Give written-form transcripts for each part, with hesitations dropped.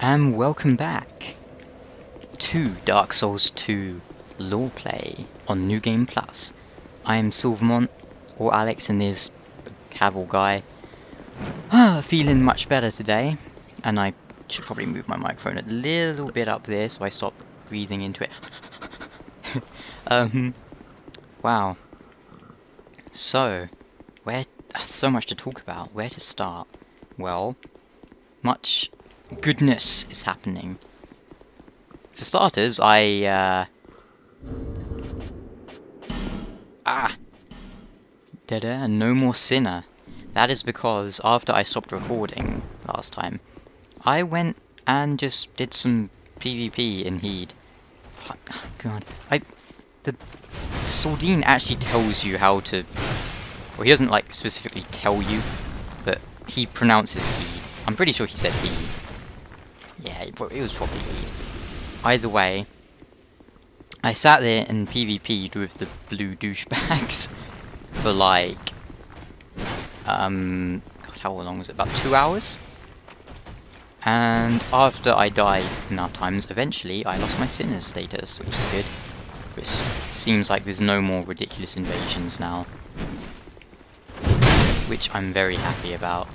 And welcome back to Dark Souls 2 Lore Play on New Game Plus. I am Mont, or Alex, and this Cavill guy. Feeling much better today, and I should probably move my microphone a little bit up there so I stop breathing into it. Wow. So, so much to talk about. Where to start? Well, much goodness is happening. For starters, da-da, no more Sinner. That is because after I stopped recording last time, I went and just did some PvP in Heed. Oh, God, the Sordine actually tells you how to. Well, he doesn't like specifically tell you, but he pronounces Heed. I'm pretty sure he said Heed. Yeah, it was probably Heed. Either way, I sat there and PvP'd with the blue douchebags for like, God, how long was it? About 2 hours? And after I died enough times, eventually I lost my Sinner's status, which is good. Which seems like there's no more ridiculous invasions now. Which I'm very happy about.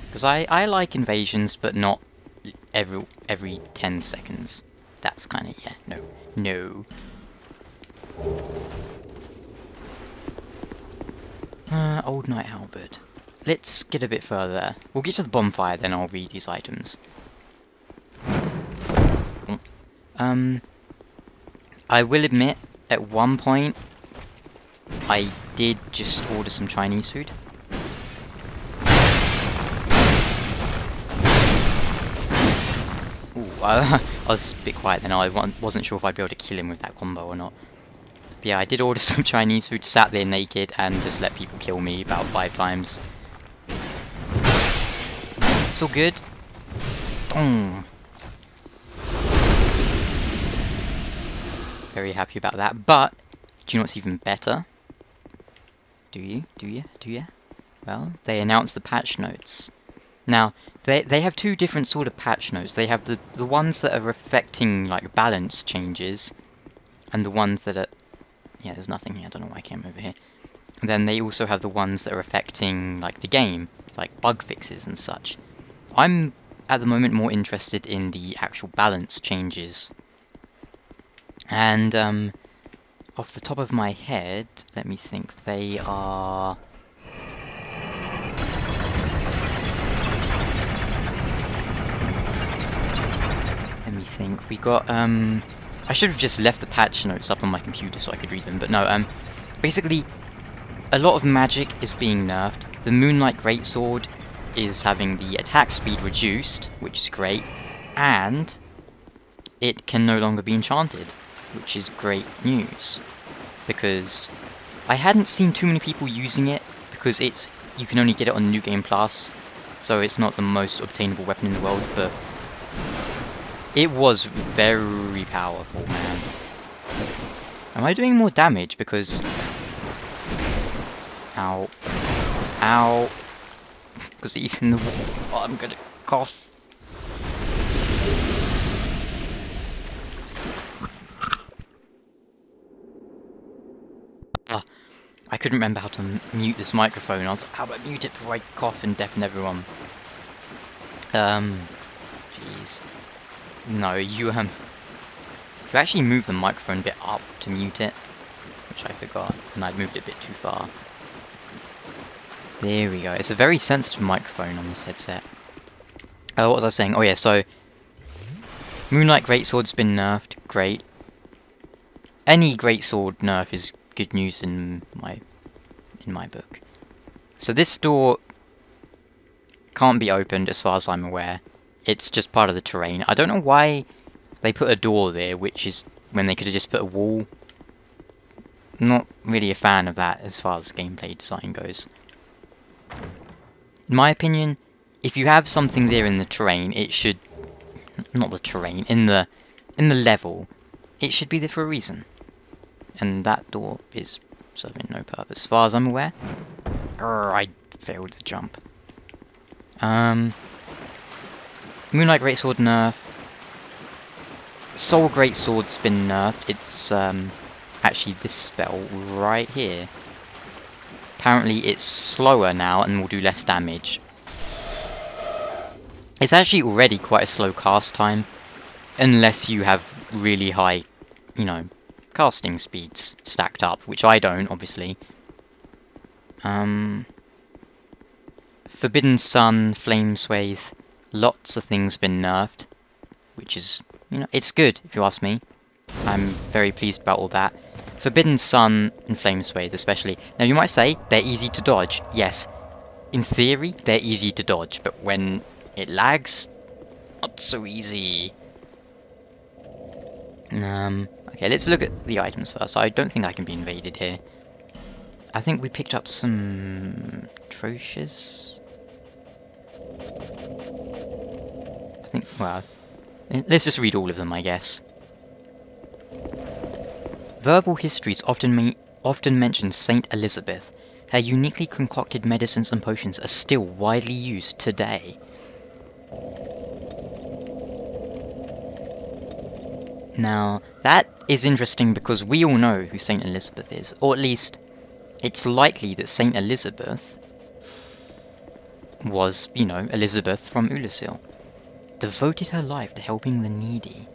Because I like invasions, but not every 10 seconds. That's kind of, yeah, no. Old Knight Halberd. Let's get a bit further. We'll get to the bonfire, then I'll read these items. I will admit, at one point, I did just order some Chinese food. I was a bit quiet then. I wasn't sure if I'd be able to kill him with that combo or not. But yeah, I did order some Chinese food, sat there naked, and just let people kill me about 5 times. It's all good. Very happy about that. But, do you know what's even better? Do you? Well, they announced the patch notes. Now, they have two different sort of patch notes. They have the ones that are affecting, like, balance changes, and the ones that are... Yeah, there's nothing here. I don't know why I came over here. And then they also have the ones that are affecting, like, the game, like bug fixes and such. I'm, at the moment, more interested in the actual balance changes. And, off the top of my head, let me think, they are... Let me think. We got, I should have just left the patch notes up on my computer so I could read them, but no, basically, a lot of magic is being nerfed. The Moonlight Greatsword is having the attack speed reduced, which is great, and it can no longer be enchanted, which is great news, because I hadn't seen too many people using it, because you can only get it on New Game Plus, so it's not the most obtainable weapon in the world, but it was very powerful, man. Am I doing more damage because... Ow. Ow. Because he's in the wall. Oh, I'm gonna cough. I couldn't remember how to mute this microphone. I was like, how do I mute it before I cough and deafen everyone? Jeez. No, you actually move the microphone a bit up to mute it, which I forgot, and I moved it a bit too far. There we go. It's a very sensitive microphone on this headset. What was I saying? Oh yeah, so Moonlight Greatsword's been nerfed. Great. Any Greatsword nerf is good news in my book. So this door can't be opened as far as I'm aware. It's just part of the terrain. I don't know why they put a door there, which is when they could have just put a wall. Not really a fan of that as far as gameplay design goes. In my opinion, if you have something there in the terrain, it should... Not the terrain, in the level, it should be there for a reason. And that door is serving no purpose, as far as I'm aware. I failed to jump. Moonlight Greatsword nerf. Soul Greatsword's been nerfed. It's actually this spell right here. Apparently it's slower now and will do less damage. It's actually already quite a slow cast time, unless you have really high, you know, casting speeds stacked up, which I don't, obviously. Forbidden Sun, Flame Swathe, lots of things been nerfed, which is, you know, it's good if you ask me. I'm very pleased about all that. Forbidden Sun and Flame Swathe especially. Now you might say they're easy to dodge. Yes, in theory they're easy to dodge, but when it lags, not so easy. Okay, let's look at the items first. I don't think I can be invaded here. I think we picked up some troches. I think, well, let's just read all of them, I guess. Verbal histories often mention Saint Elizabeth. Her uniquely concocted medicines and potions are still widely used today. Now, that is interesting because we all know who Saint Elizabeth is, or at least it's likely that Saint Elizabeth was, you know, Elizabeth from Lucatiel. Devoted her life to helping the needy.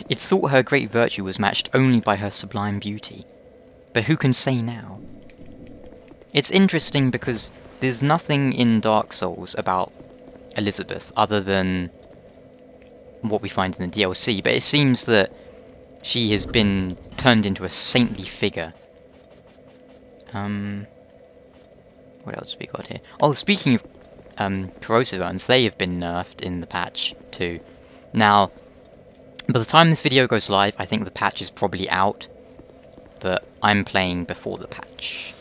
It's thought her great virtue was matched only by her sublime beauty. But who can say now? It's interesting because there's nothing in Dark Souls about Elizabeth other than what we find in the DLC, but it seems that she has been turned into a saintly figure. What else have we got here? Oh, speaking of corrosive urns, they have been nerfed in the patch too. Now, by the time this video goes live, I think the patch is probably out, but I'm playing before the patch.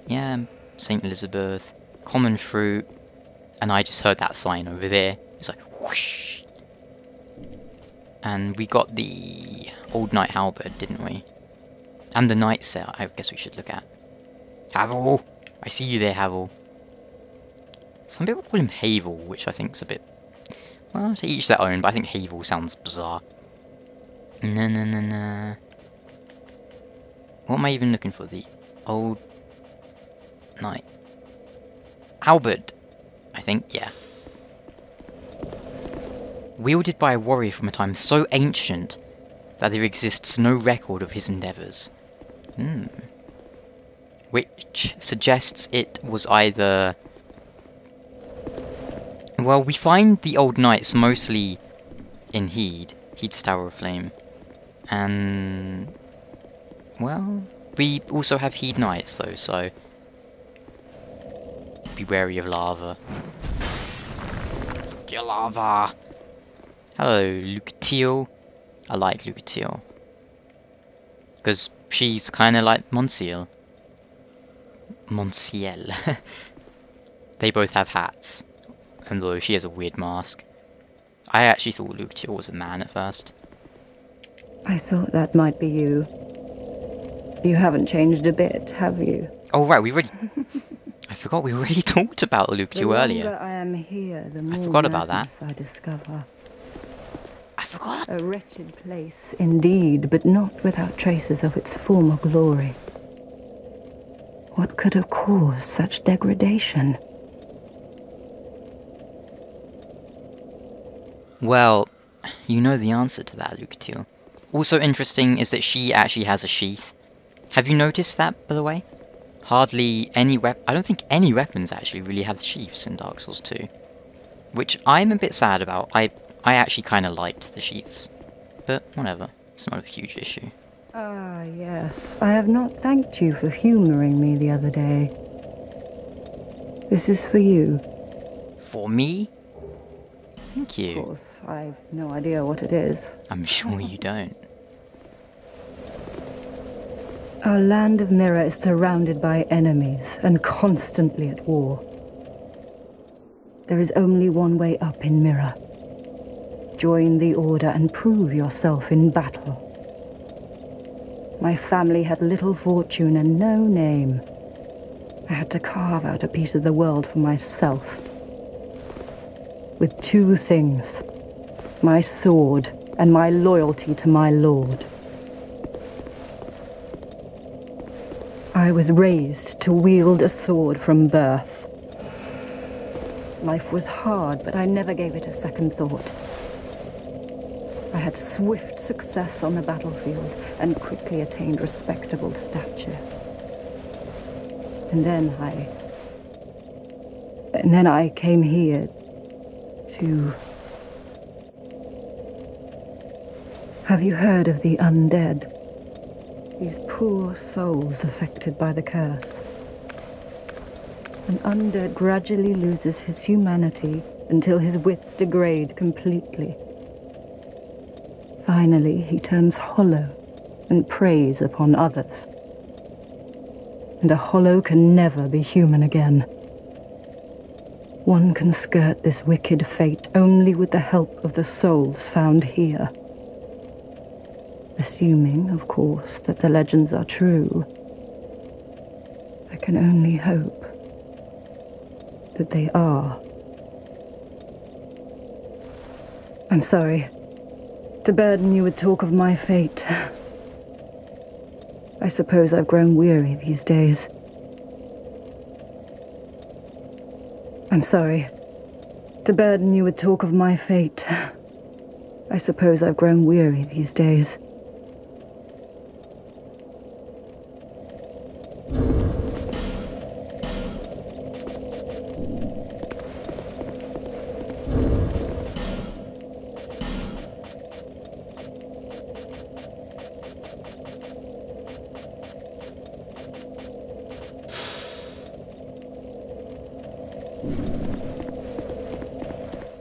Yeah, Saint Elizabeth, common fruit, and I just heard that sign over there. It's like whoosh. And we got the Old Knight Halberd, didn't we? And the Knight set, I guess we should look at. Havel! I see you there, Havel. Some people call him Havel, which I think is a bit... well, to each their own, but I think Havel sounds bizarre. No. What am I even looking for? The Old Knight Halberd, I think, yeah. Wielded by a warrior from a time so ancient that there exists no record of his endeavours. Which suggests it was either... well, we find the old knights mostly in Heed's Tower of Flame. And... well, we also have Heed Knights though, so... be wary of lava. Get lava! Hello, Lucatiel. I like Lucatiel. Because she's kind of like Montciel. They both have hats. Although she has a weird mask. I actually thought Lucatiel was a man at first. I thought that might be you. You haven't changed a bit, have you? Oh right, we already... I forgot we already talked about Lucatiel earlier. The longer I am here, the more I forgot about that. I discover. I forgot. A wretched place, indeed, but not without traces of its former glory. What could have caused such degradation? Well, you know the answer to that, Lucatiel. Also interesting is that she actually has a sheath. Have you noticed that, by the way? Hardly any I don't think any weapons actually really have sheaths in Dark Souls 2. Which I'm a bit sad about. I actually kind of liked the sheaths. But whatever, it's not a huge issue. Ah, yes. I have not thanked you for humouring me the other day. This is for you. For me? Thank you. Of course, I've no idea what it is. I'm sure you don't. Our land of Mirror is surrounded by enemies and constantly at war. There is only one way up in Mirror. Join the Order and prove yourself in battle. My family had little fortune and no name. I had to carve out a piece of the world for myself. with two things: my sword and my loyalty to my lord. I was raised to wield a sword from birth. Life was hard, but I never gave it a second thought. I had swift success on the battlefield and quickly attained respectable stature. And then I came here to... Have you heard of the undead? These poor souls affected by the curse. An undead gradually loses his humanity until his wits degrade completely. Finally, he turns hollow and preys upon others. And a hollow can never be human again. One can skirt this wicked fate only with the help of the souls found here. Assuming, of course, that the legends are true. I can only hope that they are. I'm sorry to burden you with talk of my fate. I suppose I've grown weary these days. I'm sorry to burden you with talk of my fate. I suppose I've grown weary these days.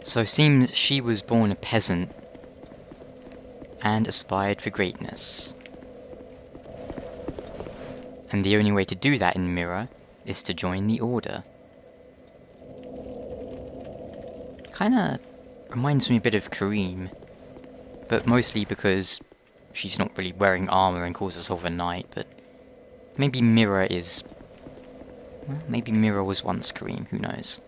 So it seems she was born a peasant and aspired for greatness. And the only way to do that in Mirror is to join the Order. Kinda reminds me a bit of Karim, but mostly because she's not really wearing armor and calls herself a knight, but maybe Mirror is... well, maybe Mirror was once Karim, who knows.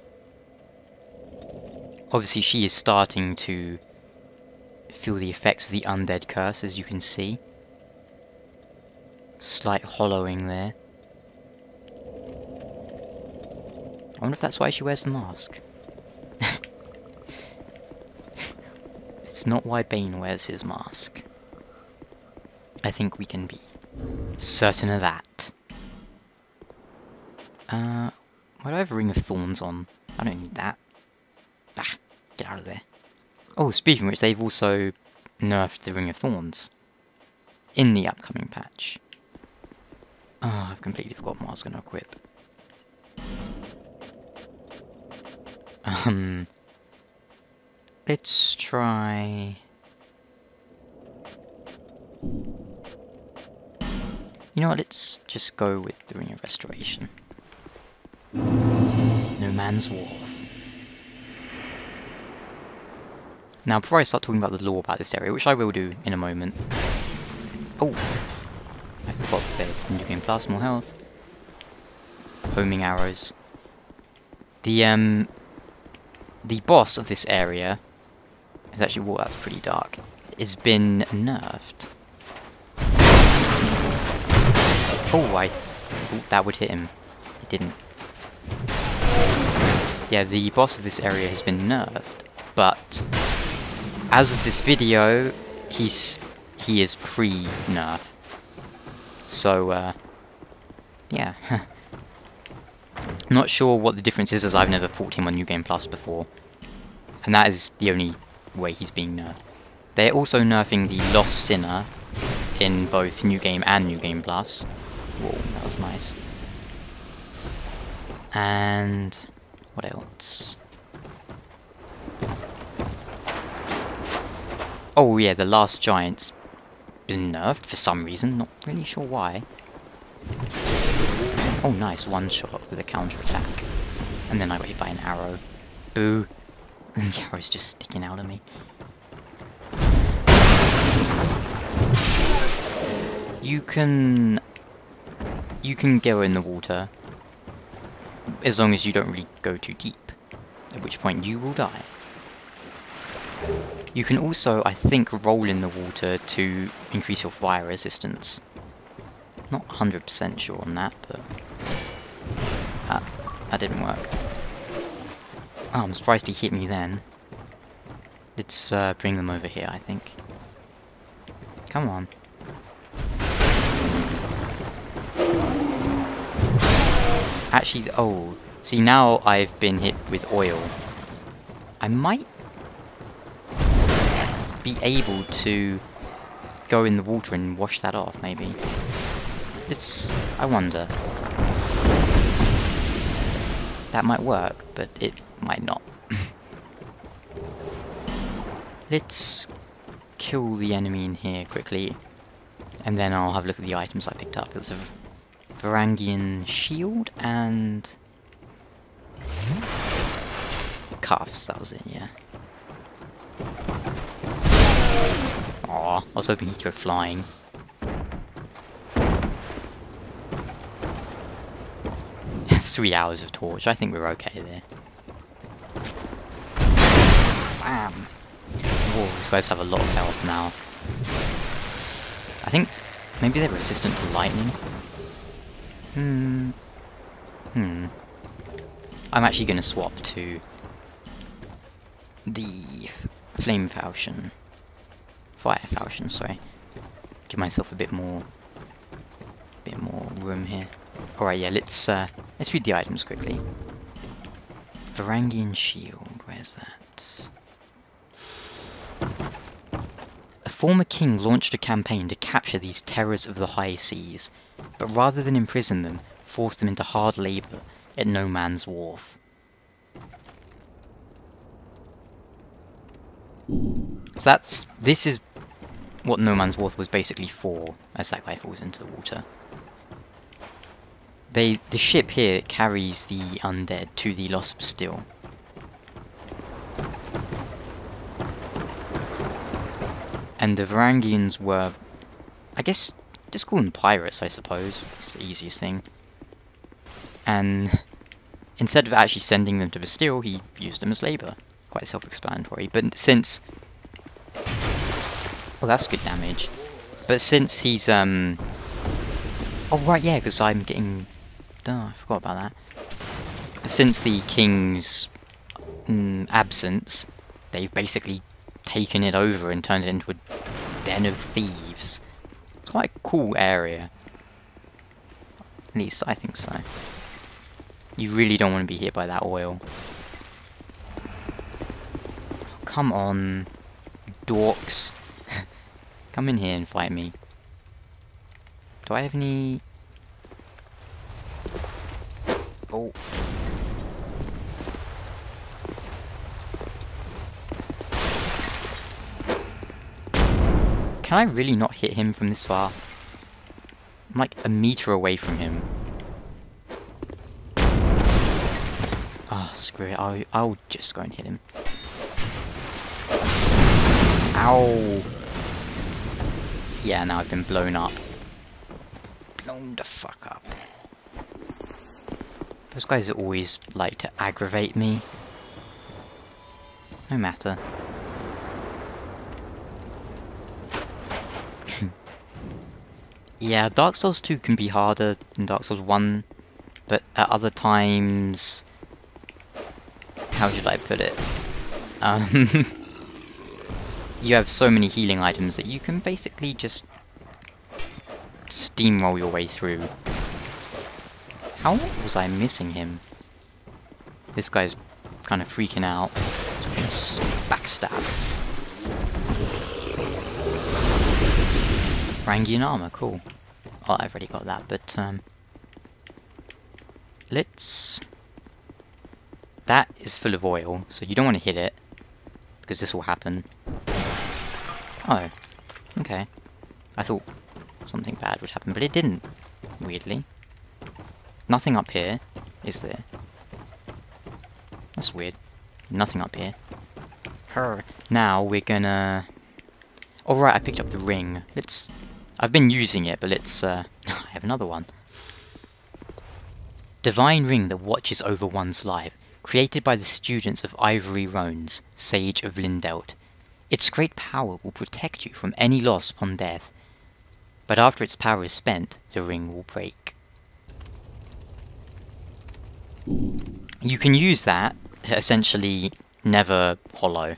Obviously she is starting to feel the effects of the undead curse, as you can see. Slight hollowing there. I wonder if that's why she wears the mask. It's not why Bane wears his mask. I think we can be certain of that. Why do I have a Ring of Thorns on? I don't need that. Ah, get out of there. Oh, speaking of which, they've also nerfed the Ring of Thorns in the upcoming patch. Oh, I've completely forgotten what I was going to equip. Let's try... You know what, let's just go with the Ring of Restoration. No Man's Wharf. Now, before I start talking about the lore about this area, which I will do in a moment... Oh! I forgot the new game plus, more health. Homing arrows. The boss of this area... is actually, well, that's pretty dark. Has been nerfed. Oh, I thought that would hit him. It didn't. Yeah, the boss of this area has been nerfed, but... as of this video, he is pre-nerf. So, yeah. Not sure what the difference is, as I've never fought him on New Game Plus before. And that is the only way he's being nerfed. They're also nerfing the Lost Sinner in both New Game and New Game Plus. Whoa, that was nice. And... what else? Oh yeah, the Last Giant's been nerfed for some reason, not really sure why. Oh nice, one shot with a counter attack. And then I got hit by an arrow. Boo. And the arrow's just sticking out of me. You can go in the water, as long as you don't really go too deep. At which point you will die. You can also, I think, roll in the water to increase your fire resistance. Not 100% sure on that, but that didn't work. Oh, I'm surprised he hit me then. Let's bring them over here, I think. Come on. Actually, oh, see now I've been hit with oil. I might be able to go in the water and wash that off, maybe. I wonder. That might work, but it might not. Let's kill the enemy in here quickly, and then I'll have a look at the items I picked up. There's a Varangian shield and cuffs, that was it, yeah. Aw, I was hoping he'd go flying. Three hours of torch, I think we're okay there. Bam! Whoa, these guys have a lot of health now. I think maybe they're resistant to lightning. I'm actually going to swap to the flame falchion. Fire falchion, sorry. Give myself a bit more room here. Alright, yeah, let's read the items quickly. Varangian shield, where's that? A former king launched a campaign to capture these terrors of the high seas, but rather than imprison them, forced them into hard labour at no man's wharf. So this is what No Man's Wharf was basically for, as that guy falls into the water. The ship here carries the undead to the Lost Bastille. And the Varangians were, I guess, just call them pirates, I suppose. It's the easiest thing. And instead of actually sending them to Bastille, he used them as labour. Quite self-explanatory. But since... well, that's good damage. But since he's, oh, right, yeah, because I'm getting... oh, I forgot about that. But since the king's absence, they've basically taken it over and turned it into a den of thieves. It's quite a cool area. At least I think so. You really don't want to be hit by that oil. Come on, dorks. Come in here and fight me. Do I have any... oh. Can I really not hit him from this far? I'm like a meter away from him. Ah, oh, screw it. I'll just go and hit him. Ow! Yeah, now I've been blown up. Blown the fuck up. Those guys always like to aggravate me. No matter. Yeah, Dark Souls 2 can be harder than Dark Souls 1, but at other times... how should I put it? You have so many healing items that you can basically just steamroll your way through. How was I missing him? This guy's kind of freaking out. So I'm gonna backstab. Varangian armor, cool. Oh, I've already got that, but let's... that is full of oil, so you don't want to hit it, because this will happen. Oh, okay. I thought something bad would happen, but it didn't, weirdly. Nothing up here, is there? That's weird. Nothing up here. Now we're gonna... oh right, I picked up the ring. Let's... I've been using it, but let's... I have another one. Divine ring that watches over one's life. Created by the students of Ivory Roans, Sage of Lindelt. Its great power will protect you from any loss upon death, but after its power is spent, the ring will break. You can use that to essentially never hollow.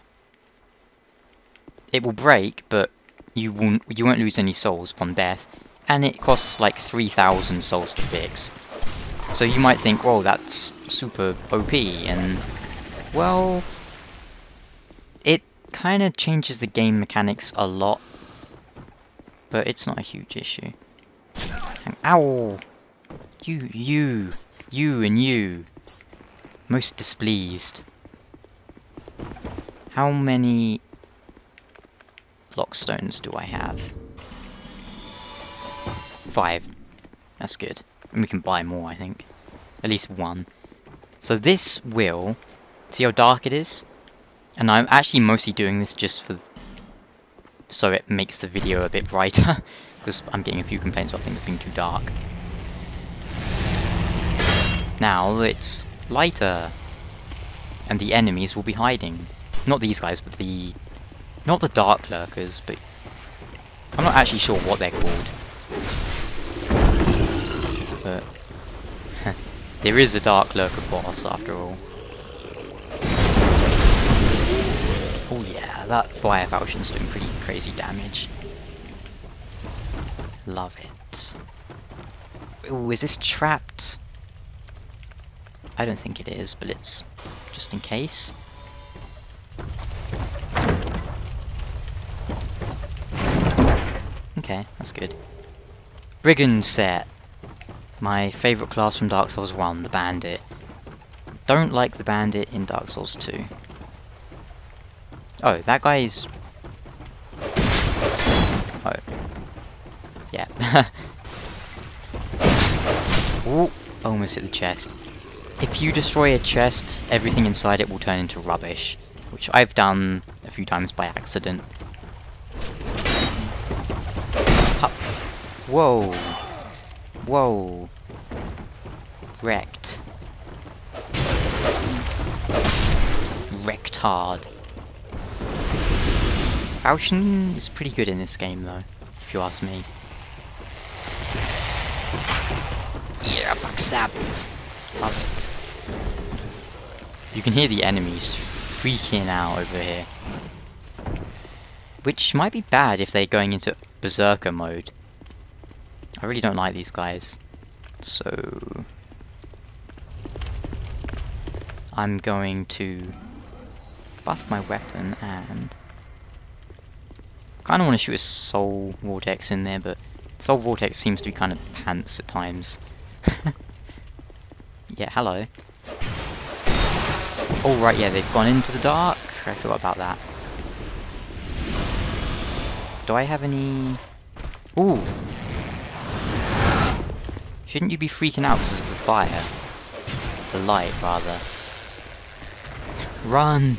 It will break, but you won't lose any souls upon death, and it costs like 3,000 souls to fix. So you might think, whoa, that's super OP, and well, it kind of changes the game mechanics a lot, but it's not a huge issue. Ow! You, and you. Most displeased. How many lockstones do I have? 5. That's good. And we can buy more, I think. At least 1. So this will... See how dark it is? And I'm actually mostly doing this just for... so it makes the video a bit brighter. Because I'm getting a few complaints about things being too dark. Now it's lighter. And the enemies will be hiding. Not these guys, but the... not the dark lurkers, but... I'm not actually sure what they're called. But... there is a dark lurker boss, after all. Oh yeah, that fire falchion's doing pretty crazy damage. Love it. Ooh, is this trapped? I don't think it is, but it's just in case. Okay, that's good. Brigand set. My favourite class from Dark Souls 1, the Bandit. Don't like the Bandit in Dark Souls 2. Oh, that guy's... oh. Yeah. Ooh, almost hit the chest. If you destroy a chest, everything inside it will turn into rubbish. Which I've done a few times by accident. Whoa. Whoa. Wrecked. Wrecked hard. Falchion is pretty good in this game though, if you ask me. Yeah, backstab! Love it. You can hear the enemies freaking out over here. Which might be bad if they're going into Berserker mode. I really don't like these guys. So... I'm going to buff my weapon and... kind of want to shoot a Soul Vortex in there, but Soul Vortex seems to be kind of pants at times. Yeah, hello. Oh right, yeah, they've gone into the dark. I forgot about that. Do I have any... ooh! Shouldn't you be freaking out because of the fire? The light, rather. Run!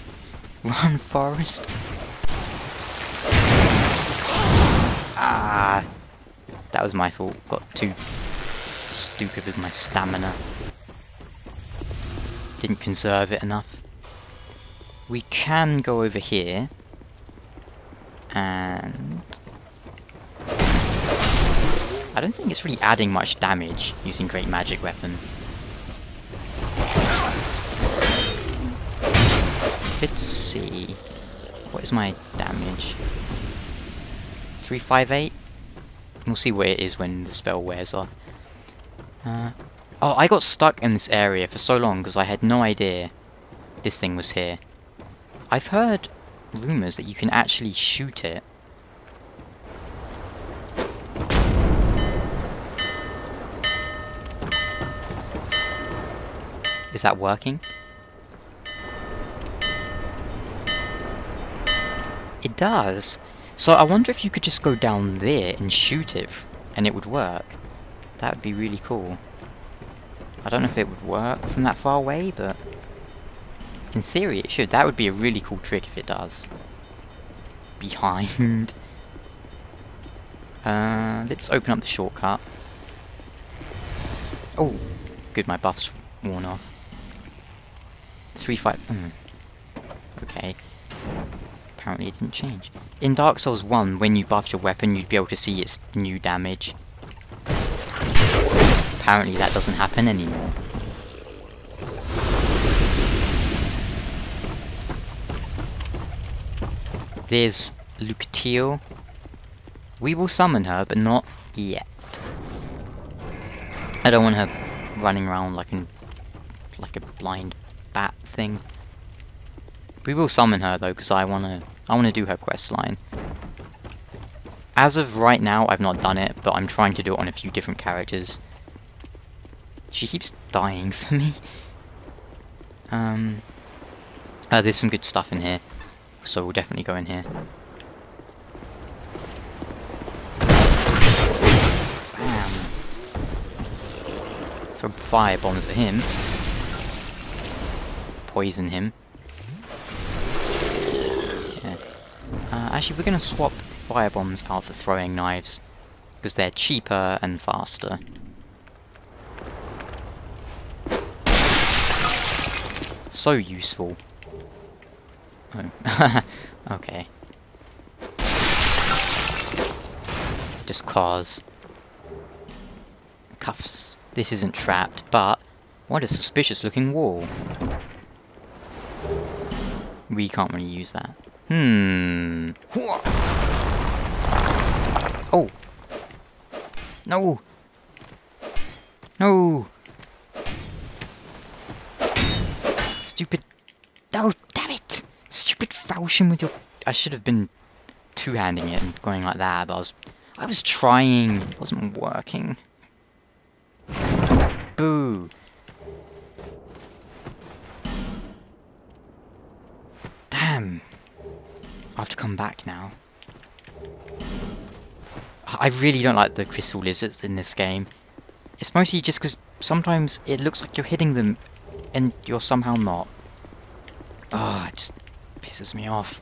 Run, Forest! Ah! That was my fault. Got too stupid with my stamina. Didn't conserve it enough. We can go over here. And... I don't think it's really adding much damage using Great Magic Weapon. Let's see. What is my damage? 358? We'll see where it is when the spell wears off. Oh, I got stuck in this area for so long because I had no idea this thing was here. I've heard rumours that you can actually shoot it. Is that working? It does! So I wonder if you could just go down there and shoot it, and it would work. That would be really cool. I don't know if it would work from that far away, but... in theory it should. That would be a really cool trick if it does. Behind. Let's open up the shortcut. Oh! Good, my buff's worn off. 3-5... okay. Apparently it didn't change. In Dark Souls 1, when you buffed your weapon, you'd be able to see its new damage. Apparently that doesn't happen anymore. There's Lucatiel. We will summon her, but not yet. I don't want her running around like a blind bat thing. We will summon her though, because I wanna do her quest line. As of right now, I've not done it, but I'm trying to do it on a few different characters. She keeps dying for me. There's some good stuff in here, so we'll definitely go in here. Bam! Throw fire bombs at him. Poison him. Yeah. Actually, we're gonna swap fire bombs out for throwing knives, because they're cheaper and faster. So useful. Oh. Okay. Just cause. Cuffs. This isn't trapped, but what a suspicious looking wall. We can't really use that. Oh! No! No! Stupid... Oh, damn it! Stupid falchion with your... I should have been two-handing it and going like that, but I was trying. It wasn't working. Boo! Damn! I have to come back now. I really don't like the crystal lizards in this game. It's mostly just because sometimes it looks like you're hitting them and you're somehow not. Oh, it just pisses me off.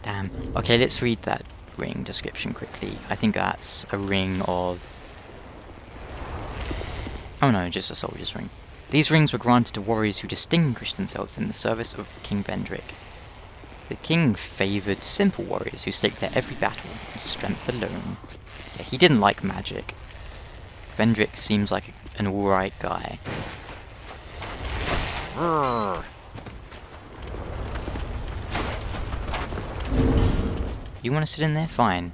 Damn. Okay, let's read that ring description quickly. I think that's a ring of... Oh no, just a soldier's ring. These rings were granted to warriors who distinguished themselves in the service of King Vendrick. The king favoured simple warriors who staked their every battle on strength alone. Yeah, he didn't like magic. Vendrick seems like an alright guy. You want to sit in there? Fine.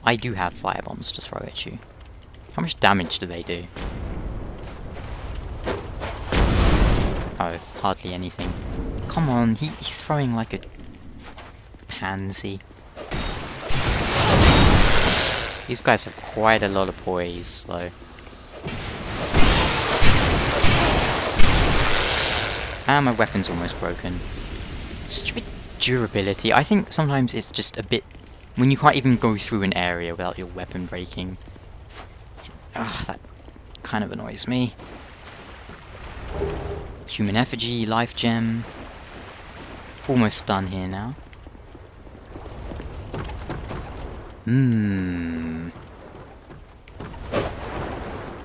I do have fire bombs to throw at you. How much damage do they do? Oh, hardly anything. Come on, he's throwing like a pansy. These guys have quite a lot of poise, though. And my weapon's almost broken. Stupid durability. I think sometimes it's just a bit... When you can't even go through an area without your weapon breaking. Ugh, that kind of annoys me. Human effigy, life gem. Almost done here now.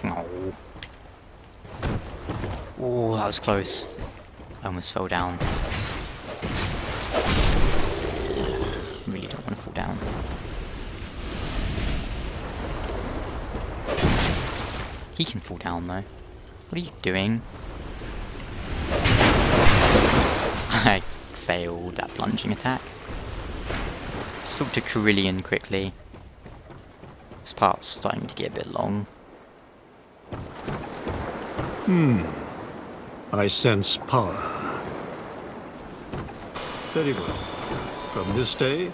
Oh. Oh, that was close. I almost fell down. Really don't want to fall down. He can fall down though. What are you doing? I failed that plunging attack. Let's talk to Carillion quickly. This part's starting to get a bit long. I sense power. Very well. From this day,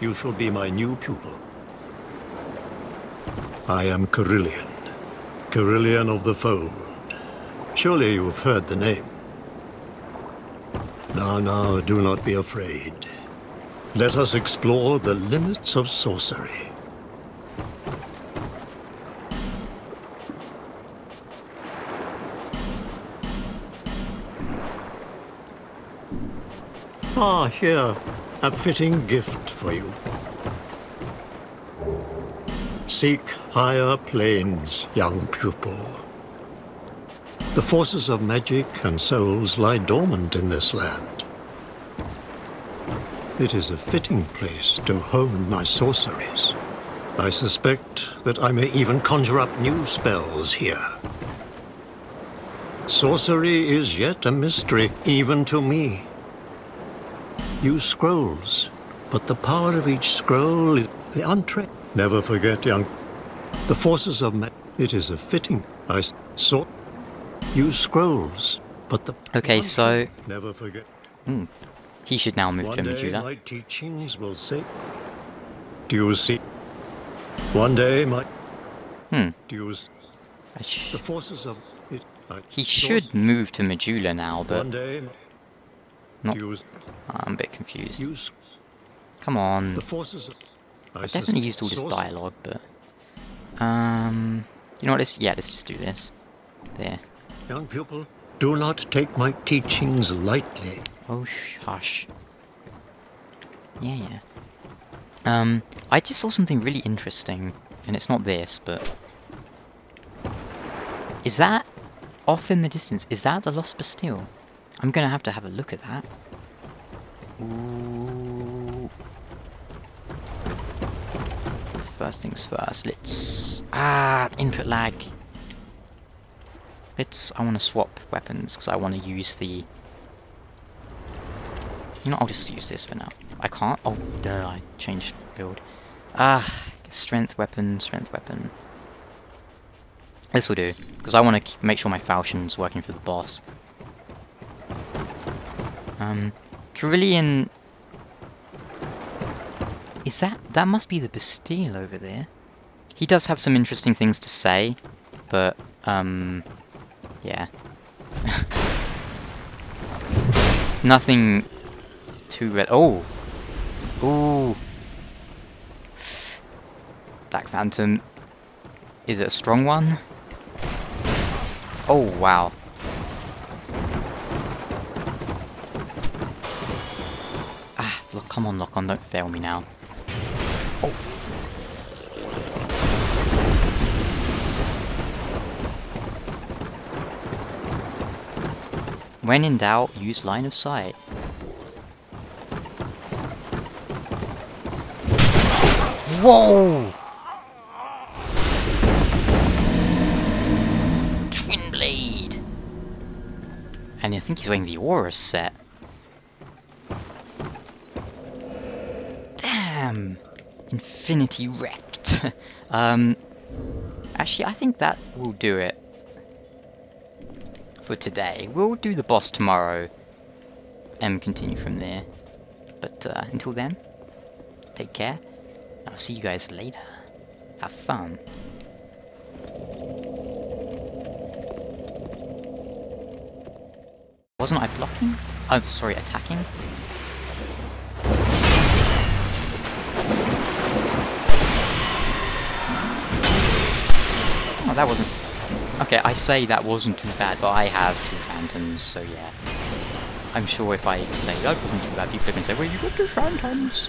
you shall be my new pupil. I am Carillion. Carillion of the Fold. Surely you've heard the name. Now, do not be afraid. Let us explore the limits of sorcery. Ah, here, a fitting gift for you. Seek higher planes, young pupil. The forces of magic and souls lie dormant in this land. It is a fitting place to hone my sorceries. I suspect that I may even conjure up new spells here. Sorcery is yet a mystery, even to me. Use scrolls, but the power of each scroll is the untracked. Never forget, young. The forces of it is a fitting. I sought. Use scrolls, but the. Okay, so. Never forget. He should now move to One day Medulla. my teachings will say. Do you see? One day my. Do you see? The forces of it. He should move to Medulla now, but. One day. Not. I'm a bit confused. Use Come on. the forces of. I definitely used all this dialogue, but. You know what? Let's just do this. There. Young pupil, do not take my teachings lightly. Oh, hush. Yeah. I just saw something really interesting, and it's not this, but... Is that... off in the distance, is that the Lost Bastille? I'm gonna have to have a look at that. Ooh. First things first, let's... input lag. I want to swap weapons, because I want to use the... You know, I'll just use this for now. I can't? Oh, duh, I changed build. Strength weapon. This will do, because I want to make sure my falchion's working for the boss. Carillion... Is that must be the Bastille over there. He does have some interesting things to say, but, yeah. Nothing too red. Oh! Ooh! Black Phantom. Is it a strong one? Oh, wow. Look, come on, lock on, don't fail me now. Oh! When in doubt, use line of sight. Whoa! Twin blade! And I think he's wearing the aura set. Damn! Infinity wrecked. Actually, I think that will do it for today. We'll do the boss tomorrow and continue from there. But until then, take care. I'll see you guys later. Have fun. Wasn't I blocking? Oh, sorry, attacking? Oh, that wasn't... Okay, I say that wasn't too bad, but I have 2 phantoms, so yeah. I'm sure if I say that wasn't too bad, people are going to say, well, you got 2 phantoms.